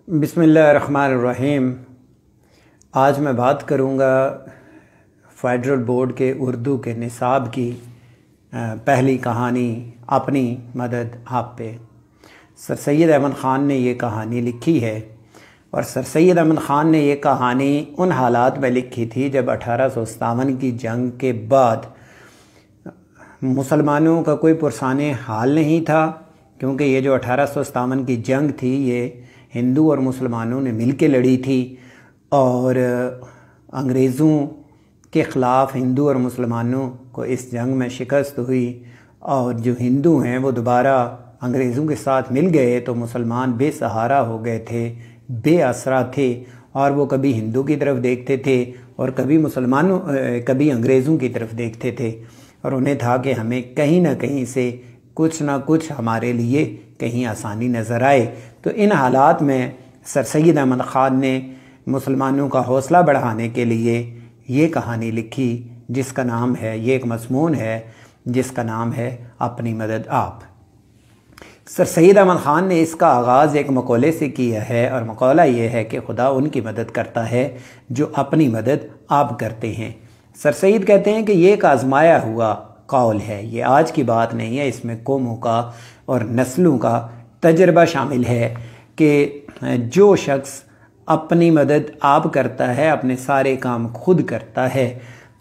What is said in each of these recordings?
بسم اللہ الرحمن الرحیم۔ آج میں بات کروں گا فیڈرل بورڈ کے اردو کے نصاب کی پہلی کہانی اپنی مدد آپ پہ۔ سر سید احمد خان نے یہ کہانی لکھی ہے، اور سر سید احمد خان نے یہ کہانی ان حالات میں لکھی تھی جب 1857 کی جنگ کے بعد مسلمانوں کا کوئی پرسان حال نہیں تھا، کیونکہ یہ جو 1857 کی جنگ تھی یہ ہندو اور مسلمانوں نے مل کے لڑی تھی، اور انگریزوں کے خلاف ہندو اور مسلمانوں کو اس جنگ میں شکست ہوئی، اور جو ہندو ہیں وہ دوبارہ انگریزوں کے ساتھ مل گئے تو مسلمان بے سہارا ہو گئے تھے، بے آسرا تھے، اور وہ کبھی ہندو کی طرف دیکھتے تھے اور کبھی انگریزوں کی طرف دیکھتے تھے، اور انہیں تھا کہ ہمیں کہیں نہ کہیں سے کچھ نہ کچھ ہمارے لیے کہیں آسانی نظر آئے۔ تو ان حالات میں سر سید احمد خان نے مسلمانوں کا حوصلہ بڑھانے کے لیے یہ کہانی لکھی، جس کا نام ہے، یہ ایک مضمون ہے جس کا نام ہے اپنی مدد آپ۔ سر سید احمد خان نے اس کا آغاز ایک مقولے سے کیا ہے، اور مقولہ یہ ہے کہ خدا ان کی مدد کرتا ہے جو اپنی مدد آپ کرتے ہیں۔ سر سید کہتے ہیں کہ یہ ایک آزمایا ہوا قول ہے، یہ آج کی بات نہیں ہے، اس میں قوموں کا اور نسلوں کا تجربہ شامل ہے کہ جو شخص اپنی مدد آپ کرتا ہے، اپنے سارے کام خود کرتا ہے،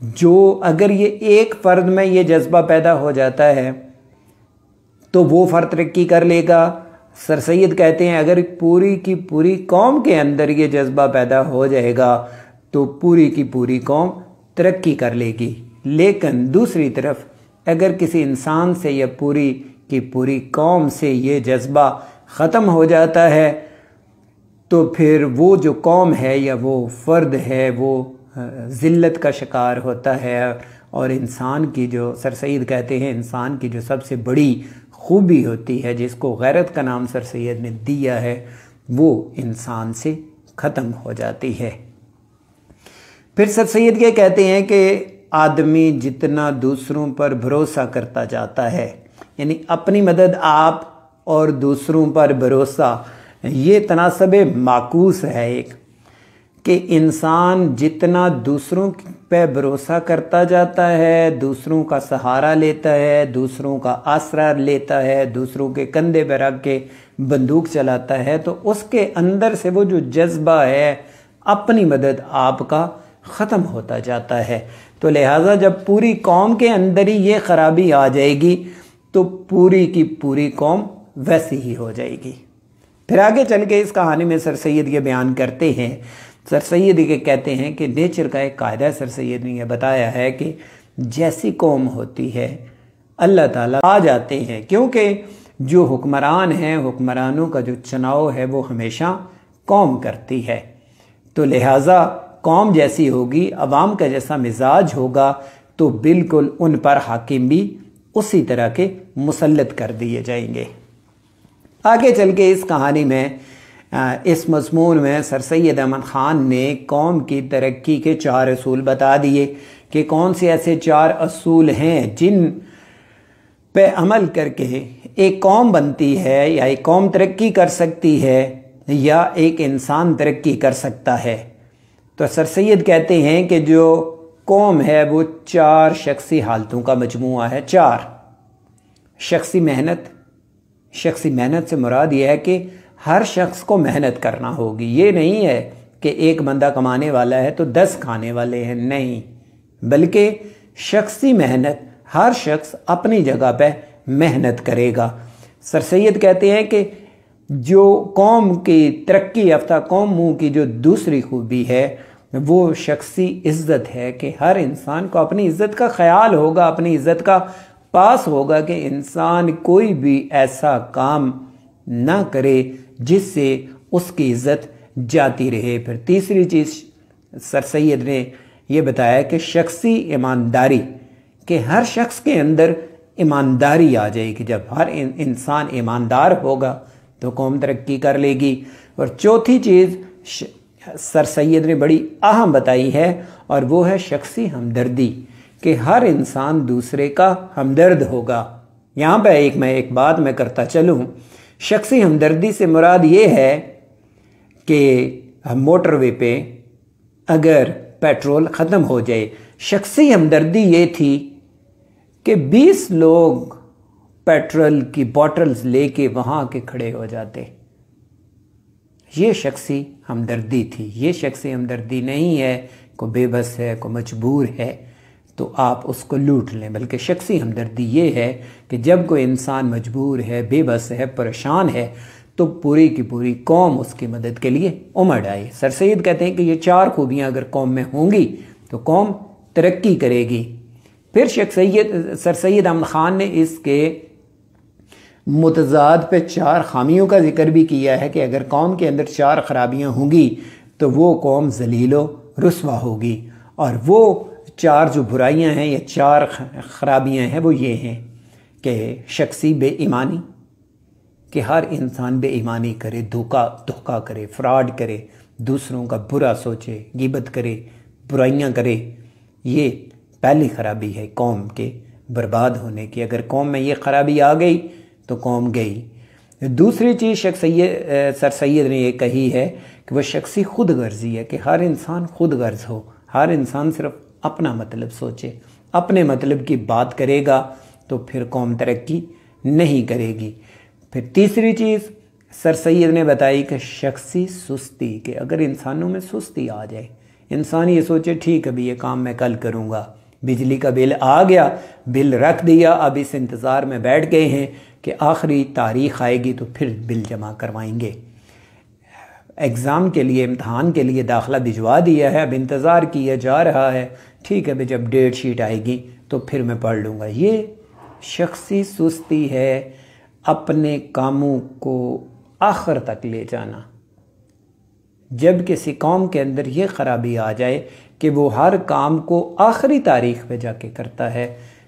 جو اگر یہ ایک فرد میں یہ جذبہ پیدا ہو جاتا ہے تو وہ فرد ترقی کر لے گا۔ سر سید کہتے ہیں اگر پوری کی پوری قوم کے اندر یہ جذبہ پیدا ہو جائے گا تو پوری کی پوری قوم ترقی کر لے گی، لیکن دوسری طرف اگر کسی انسان سے یا پوری کی پوری قوم سے یہ جذبہ ختم ہو جاتا ہے تو پھر وہ جو قوم ہے یا وہ فرد ہے وہ ذلت کا شکار ہوتا ہے، اور انسان کی جو سر سید کہتے ہیں انسان کی جو سب سے بڑی خوبی ہوتی ہے، جس کو غیرت کا نام سر سید نے دیا ہے، وہ انسان سے ختم ہو جاتی ہے۔ پھر سر سید یہ کہتے ہیں کہ آدمی جتنا دوسروں پر بھروسہ کرتا جاتا ہے، یعنی اپنی مدد آپ اور دوسروں پر بھروسہ، یہ تناسب معکوس ہے ایک، کہ انسان جتنا دوسروں پہ بھروسہ کرتا جاتا ہے، دوسروں کا سہارا لیتا ہے، دوسروں کا آسرا لیتا ہے، دوسروں کے کندھے پہ رکھ کے بندوق چلاتا ہے، تو اس کے اندر سے وہ جو جذبہ ہے اپنی مدد آپ کا ختم ہوتا جاتا ہے۔ تو لہٰذا جب پوری قوم کے اندر ہی یہ خرابی آ جائے گی تو پوری کی پوری قوم ویسی ہی ہو جائے گی۔ پھر آگے چل کے اس کہانی میں سر سید یہ بیان کرتے ہیں، سر سید یہ کہتے ہیں کہ نیچر کا ایک قاعدہ سر سید نے یہ بتایا ہے کہ جیسی قوم ہوتی ہے اللہ تعالیٰ آ جاتے ہیں، کیونکہ جو حکمران ہیں حکمرانوں کا جو چناؤ ہے وہ ہمیشہ قوم کرتی ہے، تو لہٰذا قوم جیسی ہوگی، عوام کا جیسا مزاج ہوگا، تو بالکل ان پر حاکم بھی اسی طرح کے مسلط کر دیے جائیں گے۔ آگے چل کے اس کہانی میں اس مضمون میں سر سید احمد خان نے قوم کی ترقی کے 4 اصول بتا دیے کہ کون سے ایسے 4 اصول ہیں جن پہ عمل کر کے ایک قوم بنتی ہے، یا ایک قوم ترقی کر سکتی ہے، یا ایک انسان ترقی کر سکتا ہے۔ تو سر سید کہتے ہیں کہ جو قوم ہے وہ 4 شخصی حالتوں کا مجموعہ ہے۔ 4 شخصی محنت سے مراد یہ ہے کہ ہر شخص کو محنت کرنا ہوگی، یہ نہیں ہے کہ ایک بندہ کمانے والا ہے تو 10 کھانے والے ہیں، نہیں، بلکہ شخصی محنت، ہر شخص اپنی جگہ پہ محنت کرے گا۔ سر سید کہتے ہیں کہ جو قوم کی ترقی یافتہ قوموں کی جو دوسری خوبی ہے وہ شخصی عزت ہے، کہ ہر انسان کو اپنی عزت کا خیال ہوگا، اپنی عزت کا پاس ہوگا، کہ انسان کوئی بھی ایسا کام نہ کرے جس سے اس کی عزت جاتی رہے۔ پھر تیسری چیز سر سید نے یہ بتایا کہ شخصی ایمانداری، کہ ہر شخص کے اندر ایمانداری آ جائے گی، جب ہر انسان ایماندار ہوگا تو قوم ترقی کر لے گی۔ اور چوتھی چیز سر سید نے بڑی اہم بتائی ہے، اور وہ ہے شخصی ہمدردی، کہ ہر انسان دوسرے کا ہمدرد ہوگا۔ یہاں پہ میں ایک بات میں کرتا چلوں، شخصی ہمدردی سے مراد یہ ہے کہ موٹر وے پہ اگر پیٹرول ختم ہو جائے، شخصی ہمدردی یہ تھی کہ 20 لوگ پیٹرول کی بوٹلز لے کے وہاں کے کھڑے ہو جاتے۔ یہ شخصی ہمدردی تھی۔ یہ شخصی ہمدردی نہیں ہے کوئی بے بس ہے، کوئی مجبور ہے تو آپ اس کو لوٹ لیں، بلکہ شخصی ہمدردی یہ ہے کہ جب کوئی انسان مجبور ہے، بے بس ہے، پریشان ہے تو پوری کی پوری قوم اس کی مدد کے لیے امڑ آئے۔ سر سید کہتے ہیں کہ یہ 4 خوبیاں اگر قوم میں ہوں گی تو قوم ترقی کرے گی۔ پھر سر سید احمد خان نے اس کے متضاد پہ 4 خامیوں کا ذکر بھی کیا ہے کہ اگر قوم کے اندر 4 خرابیاں ہوں گی تو وہ قوم ذلیل و رسوا ہوگی، اور وہ 4 جو برائیاں ہیں یا 4 خرابیاں ہیں وہ یہ ہیں کہ شخصی بے ایمانی، کہ ہر انسان بے ایمانی کرے، دھوکہ کرے، فراڈ کرے، دوسروں کا برا سوچے، غیبت کرے، برائیاں کرے۔ یہ پہلی خرابی ہے قوم کے برباد ہونے کی۔ اگر قوم میں یہ خرابی آ گئی تو قوم گئی۔ دوسری چیز سر سید نے یہ کہی ہے کہ وہ شخصی خود غرضی ہے، کہ ہر انسان خود غرض ہو، ہر انسان صرف اپنا مطلب سوچے، اپنے مطلب کی بات کرے گا تو پھر قوم ترقی نہیں کرے گی۔ پھر تیسری چیز سر سید نے بتائی کہ شخصی سستی، کہ اگر انسانوں میں سستی آ جائے، انسان یہ سوچے ٹھیک ابھی یہ کام میں کل کروں گا، بجلی کا بل آ گیا، بل رکھ دیا، اب اس انتظار میں بیٹھ گئے ہیں کہ آخری تاریخ آئے گی تو پھر بل جمع کروائیں گے، ایگزام کے لیے، امتحان کے لیے داخلہ بھجوا دیا ہے، اب انتظار کیا جا رہا ہے، ٹھیک ہے جب ڈیٹ شیٹ آئے گی تو پھر میں پڑھ لوں گا۔ یہ شخصی سستی ہے، اپنے کاموں کو آخر تک لے جانا۔ جب کسی قوم کے اندر یہ خرابی آ جائے کہ وہ ہر کام کو آخری تاریخ پہ جا کے کرتا ہے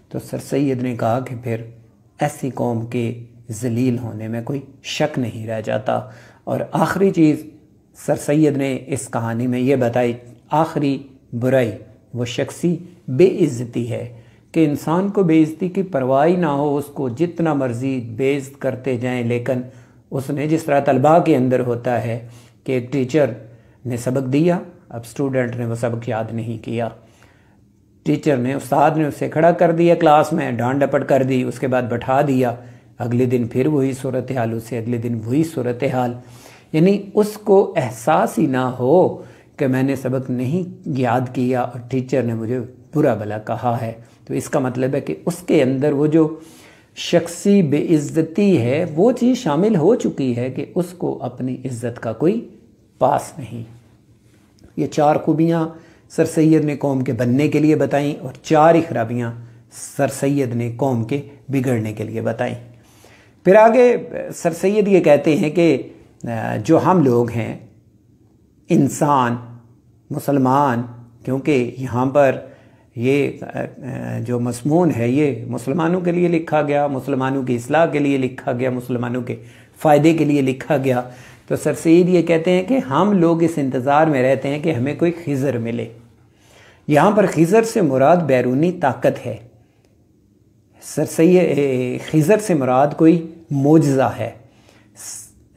تو سر سید نے کہا کہ پھر ایسی قوم کے ذلیل ہونے میں کوئی شک نہیں رہ جاتا۔ اور آخری چیز سر سید نے اس کہانی میں یہ بتائی، آخری برائی وہ شخصی بے عزتی ہے، کہ انسان کو بے عزتی کی پرواہ نہ ہو، اس کو جتنا مرضی بے عزت کرتے جائیں، لیکن اس نے جس طرح طلباء کے اندر ہوتا ہے کہ ایک ٹیچر نے سبق دیا، اب سٹوڈنٹ نے وہ سبق یاد نہیں کیا، ٹیچر نے، استاد نے اسے کھڑا کر دیا کلاس میں، ڈانٹ ڈپٹ کر دی، اس کے بعد بٹھا دیا، اگلے دن پھر وہی صورتحال، اسے اگلے دن وہی صورتحال، یعنی اس کو احساس ہی نہ ہو کہ میں نے سبق نہیں یاد کیا اور ٹیچر نے مجھے برا بھلا کہا ہے۔ تو اس کا مطلب ہے کہ اس کے اندر وہ جو شخصی بے عزتی ہے وہ چیز شامل ہو چکی ہے کہ اس کو اپنی عزت کا کوئی پاس نہیں۔ یہ 4 خوبیاں سر سید نے قوم کے بننے کے لیے بتائیں اور 4 ہی خرابیاں سر سید نے قوم کے بگڑنے کے لیے بتائیں۔ پھر آگے سر سید یہ کہتے ہیں کہ جو ہم لوگ ہیں، انسان، مسلمان، کیونکہ یہاں پر یہ جو مضمون ہے یہ مسلمانوں کے لیے لکھا گیا، مسلمانوں کی اصلاح کے لیے لکھا گیا، مسلمانوں کے فائدے کے لیے لکھا گیا، تو سر سید یہ کہتے ہیں کہ ہم لوگ اس انتظار میں رہتے ہیں کہ ہمیں کوئی خضر ملے۔ یہاں پر خضر سے مراد بیرونی طاقت ہے، سر سید خضر سے مراد کوئی معجزہ ہے،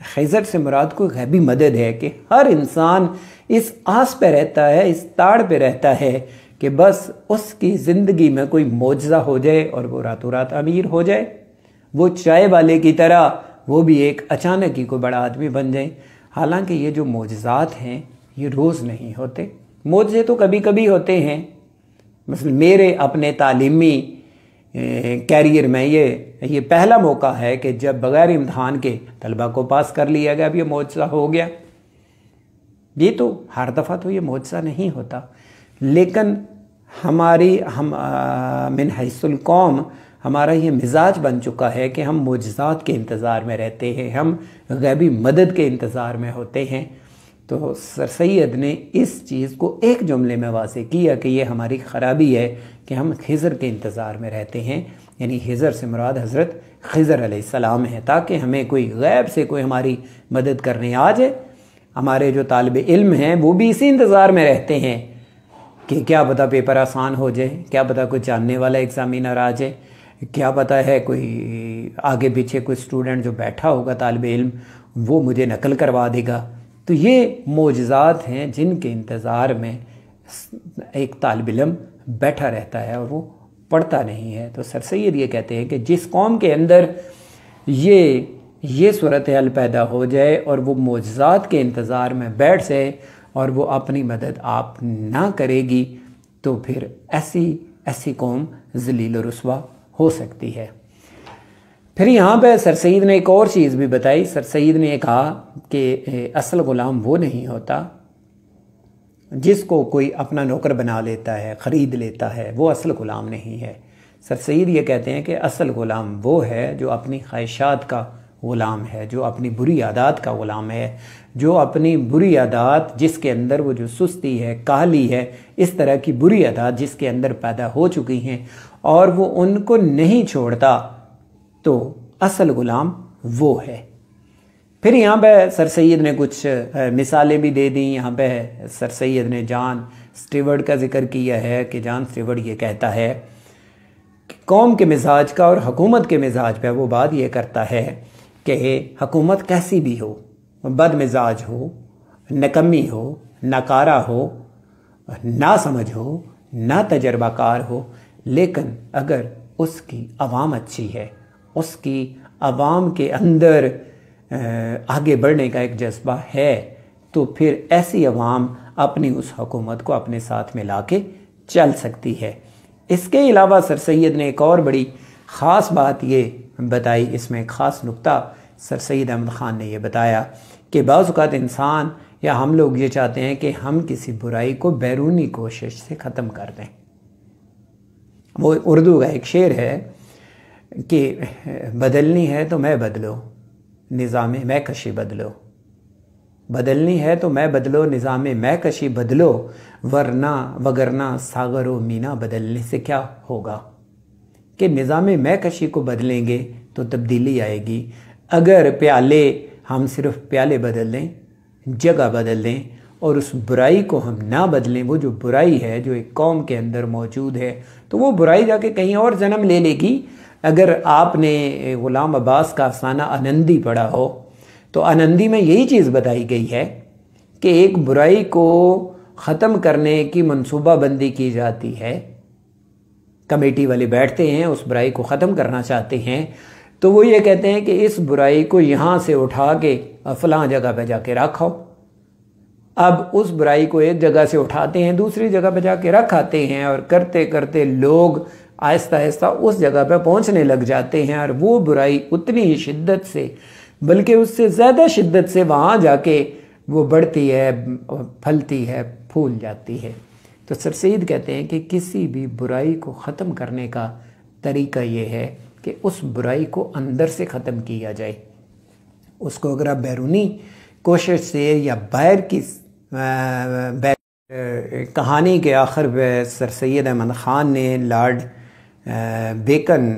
خضر سے مراد کوئی غیبی مدد ہے، کہ ہر انسان اس آس پہ رہتا ہے، اس تاڑ پہ رہتا ہے کہ بس اس کی زندگی میں کوئی معجزہ ہو جائے اور وہ راتوں رات امیر ہو جائے، وہ چائے والے کی طرح وہ بھی ایک اچانک ہی کوئی بڑا آدمی بن جائیں۔ حالانکہ یہ جو معجزات ہیں یہ روز نہیں ہوتے، معجزے تو کبھی کبھی ہوتے ہیں۔ مثلا میرے اپنے تعلیمی کیریئر میں یہ پہلا موقع ہے کہ جب بغیر امتحان کے طلباء کو پاس کر لیا گیا، اب یہ معجزہ ہو گیا۔ یہ تو ہر دفعہ تو یہ معجزہ نہیں ہوتا، لیکن من حیث القوم ہمارا یہ مزاج بن چکا ہے کہ ہم معجزات کے انتظار میں رہتے ہیں، ہم غیبی مدد کے انتظار میں ہوتے ہیں۔ تو سر سید نے اس چیز کو ایک جملے میں واضح کیا کہ یہ ہماری خرابی ہے کہ ہم خضر کے انتظار میں رہتے ہیں، یعنی خضر سے مراد حضرت خضر علیہ السلام ہے، تاکہ ہمیں کوئی غیب سے کوئی ہماری مدد کرنے آ جائے۔ ہمارے جو طالب علم ہیں وہ بھی اسی انتظار میں رہتے ہیں کہ کیا پتہ پیپر آسان ہو جائے، کیا پتہ کوئی جاننے والا ایگزامینر آ جائے، کیا پتہ ہے کوئی آگے پیچھے کوئی اسٹوڈنٹ جو بیٹھا ہوگا طالب علم وہ مجھے نقل کروا دے گا۔ تو یہ معجزات ہیں جن کے انتظار میں ایک طالب علم بیٹھا رہتا ہے اور وہ پڑھتا نہیں ہے۔ تو سر سید یہ کہتے ہیں کہ جس قوم کے اندر یہ صورتحال پیدا ہو جائے اور وہ معجزات کے انتظار میں بیٹھ جائے اور وہ اپنی مدد آپ نہ کرے گی تو پھر ایسی قوم ذلیل و رسوا ہو سکتی ہے۔ پھر یہاں پہ سر سید نے ایک اور چیز بھی بتائی۔ سر سید نے یہ کہا کہ اصل غلام وہ نہیں ہوتا جس کو کوئی اپنا نوکر بنا لیتا ہے، خرید لیتا ہے، وہ اصل غلام نہیں ہے۔ سر سید یہ کہتے ہیں کہ اصل غلام وہ ہے جو اپنی خواہشات کا غلام ہے، جو اپنی بری عادات کا غلام ہے، جو اپنی بری عادات جس کے اندر وہ جو سستی ہے، کاہلی ہے، اس طرح کی بری عادات جس کے اندر پیدا ہو چکی ہیں اور وہ ان کو نہیں چھوڑتا، تو اصل غلام وہ ہے۔ پھر یہاں پہ سر سید نے کچھ مثالیں بھی دے دیں۔ یہاں پہ سر سید نے جان سٹیورٹ کا ذکر کیا ہے کہ جان سٹیورٹ یہ کہتا ہے کہ قوم کے مزاج کا اور حکومت کے مزاج پہ وہ بات یہ کرتا ہے کہ حکومت کیسی بھی ہو، بد مزاج ہو، نکمی ہو، ناکارہ ہو، نہ سمجھ ہو، نہ تجربہ کار ہو، لیکن اگر اس کی عوام اچھی ہے، اس کی عوام کے اندر آگے بڑھنے کا ایک جذبہ ہے، تو پھر ایسی عوام اپنی اس حکومت کو اپنے ساتھ ملا کے چل سکتی ہے۔ اس کے علاوہ سر سید نے ایک اور بڑی خاص بات یہ بتائی، اس میں ایک خاص نقطہ سر سید احمد خان نے یہ بتایا کہ بعض اوقات انسان یا ہم لوگ یہ چاہتے ہیں کہ ہم کسی برائی کو بیرونی کوشش سے ختم کر دیں۔ وہ اردو کا ایک شعر ہے کہ بدلنی ہے تو میں بدلو، نظام میں کشی بدلو، بدلنی ہے تو میں بدلو، نظام میں کشی بدلو، وگرنہ ساغر و مینا بدلنے سے کیا ہوگا۔ کہ نظام میں کشی کو بدلیں گے تو تبدیلی آئے گی۔ اگر ہم صرف پیالے بدل دیں، جگہ بدل دیں اور اس برائی کو ہم نہ بدلیں، وہ جو برائی ہے جو ایک قوم کے اندر موجود ہے تو وہ برائی جا کے کہیں اور جنم لے لے گی۔ اگر آپ نے غلام عباس کا افسانہ آنندی پڑھا ہو تو آنندی میں یہی چیز بتائی گئی ہے کہ ایک برائی کو ختم کرنے کی منصوبہ بندی کی جاتی ہے، کمیٹی والے بیٹھتے ہیں، اس برائی کو ختم کرنا چاہتے ہیں، تو وہ یہ کہتے ہیں کہ اس برائی کو یہاں سے اٹھا کے فلاں جگہ پہ جا کے رکھو۔ اب اس برائی کو ایک جگہ سے اٹھاتے ہیں، دوسری جگہ پہ جا کے رکھ آتے ہیں، اور کرتے کرتے لوگ آہستہ آہستہ اس جگہ پہ پہنچنے لگ جاتے ہیں، اور وہ برائی اتنی ہی شدت سے بلکہ اس سے زیادہ شدت سے وہاں جا کے وہ بڑھتی ہے، پھلتی ہے، پھول جاتی ہے۔ تو سر سید کہتے ہیں کہ کسی بھی برائی کو ختم کرنے کا طریقہ یہ ہے کہ اس برائی کو اندر سے ختم کیا جائے۔ اس کو اگر آپ بیرونی کوشش سے یا باہر کی کہانی کے آخر پہ سر سید احمد خان نے لارڈ بیکن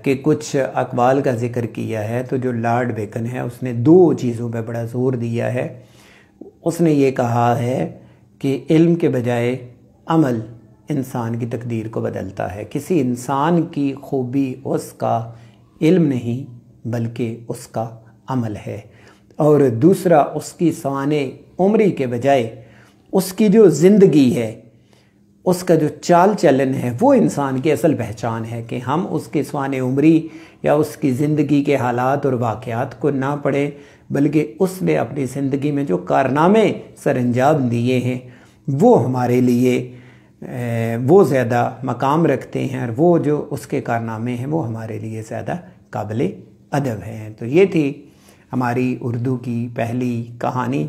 کے کچھ اقوال کا ذکر کیا ہے، تو جو لارڈ بیکن ہے اس نے دو چیزوں پہ بڑا زور دیا ہے۔ اس نے یہ کہا ہے کہ علم کے بجائے عمل انسان کی تقدیر کو بدلتا ہے۔ کسی انسان کی خوبی اس کا علم نہیں بلکہ اس کا عمل ہے، اور دوسرا اس کی سوانح عمری کے بجائے اس کی جو زندگی ہے، اس کا جو چال چلن ہے، وہ انسان کی اصل پہچان ہے کہ ہم اس کے سوانح عمری یا اس کی زندگی کے حالات اور واقعات کو نہ پڑھیں، بلکہ اس نے اپنی زندگی میں جو کارنامے سر انجام دیے ہیں وہ ہمارے لیے وہ زیادہ مقام رکھتے ہیں، اور وہ جو اس کے کارنامے ہیں وہ ہمارے لیے زیادہ قابل ادب ہیں۔ تو یہ تھی ہماری اردو کی پہلی کہانی،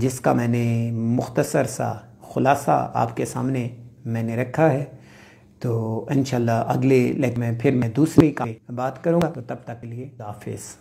جس کا میں نے مختصر سا خلاصہ آپ کے سامنے میں نے رکھا ہے۔ تو انشاءاللہ اگلے لیکچر میں پھر میں دوسری بات کروں گا، تو تب تک کے لیے خدا حافظ۔